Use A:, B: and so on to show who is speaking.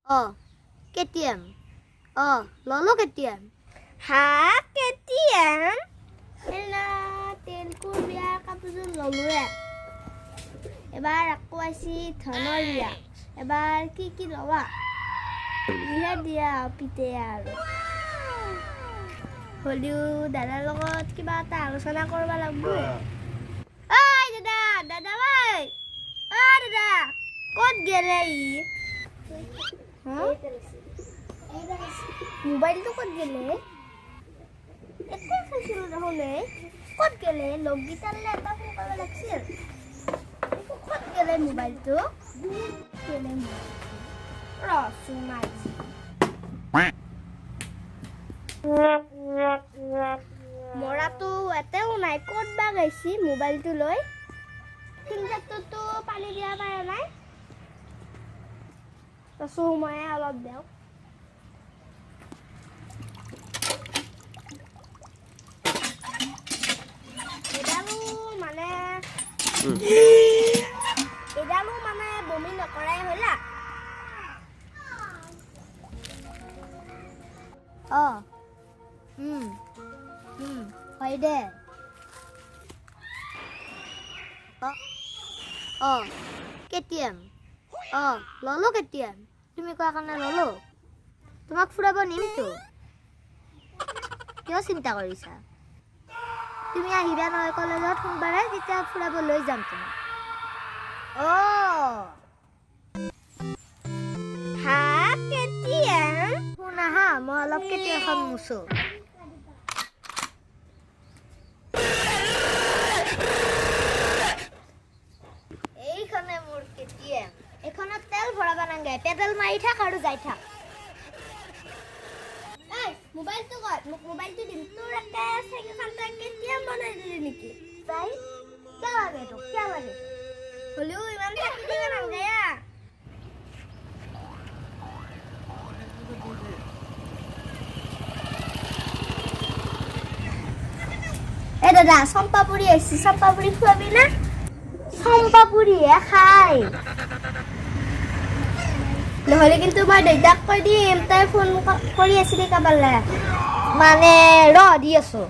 A: KTM. Lolo KTM.
B: হা কেতিয়াম এনা তেলকুৰ বিয়াৰ কাপোৰযোৰ ল'লোৱে এবাৰ আকৌ আছি ধনৰ বিয়া এবাৰ কি ল'বা বিয়া দিয়া পিতে আৰু হ'লেও দাদাৰ লগত কিবা এটা আলোচনা কৰিব লাগিব ঐ দাদা ঐ দাদা ক'ত গেলে ই মোবাইলটো ক'ত গেলে একো খাইছিলোঁ নহ'লে ক'ত গেলে লগগীতালৈ এটা ফোন কৰিব লাগিছিল ক'ত গেলে মোবাইলটো গেলে ৰচোন মাৰিছে মৰাটো এটাও নাই ক'ত বা গৈছি মোবাইলটো লৈ ফিল্টাৰটোতো পানী দিয়া পাৰে নাই ৰচোন মই অলপ দেওঁ এডালো মানে বমি নকৰাই হ'লা
A: হয় দে KTM. ললো KTM. তুমি কোৱা কাৰণে ললো তোমাক ফুৰাব নিমতো কিয় চিন্তা কৰিছা তুমি আহিবা নহয় কলেজত সোমবাৰে তেতিয়া ফুৰাব লৈ যাম তোমাক
B: হা কেতিয়াম
A: শুনা হা মই অলপ কেতিয়াখন মুছো এইখনে মোৰ KTM এখনত তেল ভৰাব নাগে পেডেল মাৰি থাক আৰু যাই থাক
B: মোবাইলটো কত মোক মোবাইলটো দিম তোৰ একটা সাইকেলখনটা কেতিয়াম বনাই দিলি নেকি
A: তাই কিয় লাগে তোক কিয় লাগে
B: হলেও ইমান থাকি দিব নালাগে দাদা চম্পাপুৰি আহিছে চম্পাপুৰি খুৱাবি না
A: চম্পাপুৰিহে খাই
B: নহলে কিন্তু মই দেউতাক কৈ দিম তাই ফোন কৰি আছিলি কাবালে
A: মানে ৰ দি আছো